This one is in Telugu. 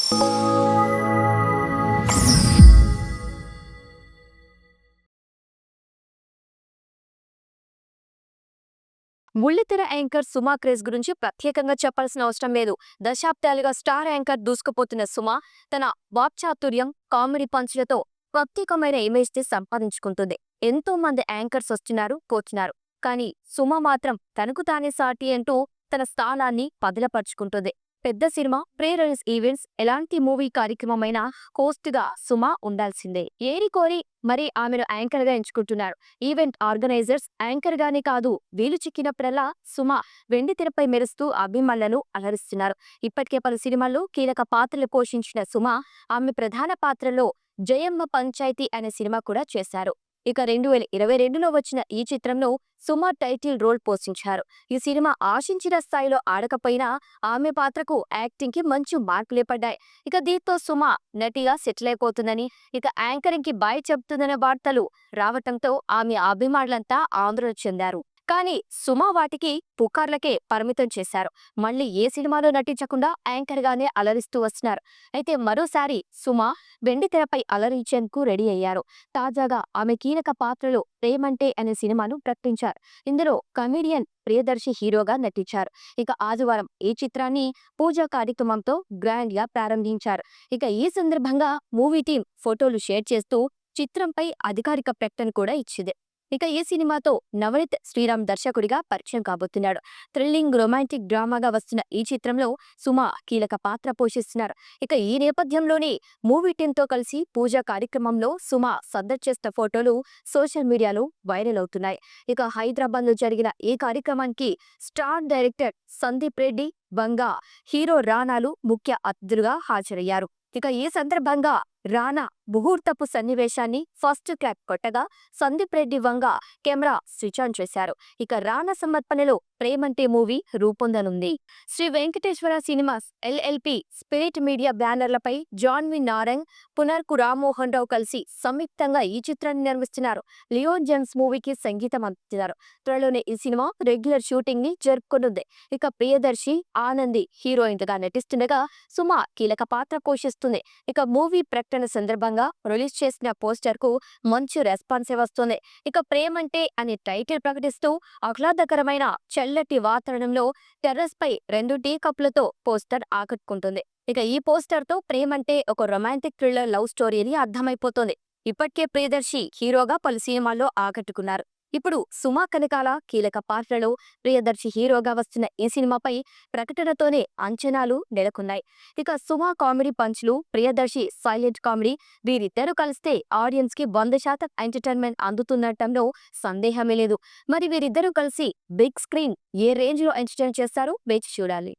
బుల్లితెర యాంకర్ సుమ క్రేజ్ గురించి ప్రత్యేకంగా చెప్పాల్సిన అవసరం లేదు. దశాబ్దాలుగా స్టార్ యాంకర్ దూసుకుపోతున్న సుమ తన వాక్చాతుర్యం, కామెడీ పంచ్లతో ప్రత్యేకమైన ఇమేజ్ ని సంపాదించుకుంటుంది. ఎంతో మంది యాంకర్స్ వస్తున్నారు, పోతున్నారు. కానీ సుమ మాత్రం తనకు తానే సాటి అంటూ తన స్థానాన్ని పదిలపరుచుకుంటుంది. పెద్ద సినిమా, ప్రీ రిలీజ్ ఈవెంట్స్, ఎలాంటి మూవీ కార్యక్రమమైనా హోస్ట్ గా సుమ ఉండాల్సిందే. ఏరి కోరి మరి ఆమెను యాంకర్ గా ఎంచుకుంటున్నారు. ఈవెంట్ ఆర్గనైజర్స్ యాంకర్ గానే కాదు, వీలు చిక్కినప్పుడల్లా సుమ వెండితెరపై మెరుస్తూ అభిమానులను అలరిస్తున్నారు. ఇప్పటికే పలు సినిమాల్లో కీలక పాత్రలు పోషించిన సుమ ఆమె ప్రధాన పాత్రలో జయమ్మ పంచాయతీ అనే సినిమా కూడా చేశారు. ఇక 2022లో వచ్చిన ఈ చిత్రంలో సుమ టైటిల్ రోల్ పోషించారు. ఈ సినిమా ఆశించిన స్థాయిలో ఆడకపోయినా ఆమె పాత్రకు యాక్టింగ్ కి మంచి మార్కులే పడ్డాయి. ఇక దీంతో సుమ నటిగా సెటిల్ అయిపోతుందని, ఇక యాంకరింగ్ కి బాయ్ చెబుతుందనే వార్తలు రావటంతో ఆమె అభిమానులంతా ఆందోళన చెందారు. కానీ సుమ వాటికి పుకార్లకే పరిమితం చేశారు. మళ్ళీ ఏ సినిమాలో నటించకుండా యాంకర్ గానే అలరిస్తూ వస్తున్నారు. అయితే మరోసారి సుమ వెండితెరపై అలరించేందుకు రెడీ అయ్యారు. తాజాగా ఆమె కీలక పాత్రలో ప్రేమంటే అనే సినిమాను ప్రకటించారు. ఇందులో కమెడియన్ ప్రియదర్శి హీరోగా నటించారు. ఇక ఆదివారం ఈ చిత్రాన్ని పూజా కార్యక్రమంతో గ్రాండ్ గా ప్రారంభించారు. ఇక ఈ సందర్భంగా మూవీ టీం ఫోటోలు షేర్ చేస్తూ చిత్రంపై అధికారిక ప్రకటన కూడా ఇచ్చింది. ఇక ఈ సినిమాతో నవనీత్ శ్రీరామ్ దర్శకుడిగా పరిచయం కాబోతున్నాడు. థ్రిల్లింగ్ రొమాంటిక్ డ్రామాగా వస్తున్న ఈ చిత్రంలో సుమ కీలక పాత్ర పోషిస్తున్నారు. ఇక ఈ నేపథ్యంలోనే మూవీ టీంతో కలిసి పూజా కార్యక్రమంలో సుమ సందడి చేసిన ఫోటోలు సోషల్ మీడియాలో వైరల్ అవుతున్నాయి. ఇక హైదరాబాద్ లో జరిగిన ఈ కార్యక్రమానికి star director Sandeep Reddy, Vanga hero రానాలు ముఖ్య అతిథులుగా హాజరయ్యారు. ఇక ఈ సందర్భంగా రానా ముహూర్తపు సన్నివేశాన్ని ఫస్ట్ క్లాప్ కొట్టగా Sandeep Reddy Vanga camera switch on చేశారు. ఇక రానా సమర్పణలో ప్రేమంటే మూవీ రూపొందనుంది. Sri Venkateswara cinemas LLP, spirit media బ్యానర్లపై జాన్వి నారంగ్, పునర్కు రామ్మోహన్ రావు కలిసి సంయుక్తంగా ఈ చిత్రాన్ని నిర్మిస్తున్నారు. లియోన్ జేమ్స్ మూవీకి సంగీతం అందిస్తున్నారు. త్వరలోనే ఈ సినిమా రెగ్యులర్ షూటింగ్ ని జరుపుకోనుంది. ఇక ప్రియదర్శి, ఆనంది హీరోయిన్ గా నటిస్తుండగా సుమ కీలక పాత్ర పోషిస్తుంది. ఇక మూవీ ప్రకటన సందర్భంగా రిలీజ్ చేసిన పోస్టర్ కు మంచి రెస్పాన్సే వస్తుంది. ఇక ప్రేమంటే అనే టైటిల్ ప్రకటిస్తూ ఆహ్లాదకరమైన చల్లటి వాతావరణంలో టెర్రస్ పై 2 టీ కప్పులతో పోస్టర్ ఆకట్టుకుంటుంది. ఇక ఈ పోస్టర్ తో ప్రేమంటే ఒక రొమాంటిక్ థ్రిల్లర్ లవ్ స్టోరీ అని అర్థమైపోతుంది. ఇప్పటికే ప్రియదర్శి హీరోగా పలు సినిమాల్లో ఆకట్టుకున్నారు. ఇప్పుడు సుమ కనకాల కీలక పాత్రలో ప్రియదర్శి హీరోగా వస్తున్న ఈ సినిమాపై ప్రకటనతోనే అంచనాలు నెలకొన్నాయి. ఇక సుమ కామెడీ పంచ్లు, ప్రియదర్శి సైలెంట్ కామెడీ, వీరిద్దరూ కలిస్తే ఆడియన్స్ కి 100% ఎంటర్టైన్మెంట్ అందుతుండటంలో సందేహమే లేదు. మరి వీరిద్దరూ కలిసి బిగ్ స్క్రీన్ ఏ రేంజ్ లో ఎంటర్టైన్ చేస్తారో వేచి చూడాలి.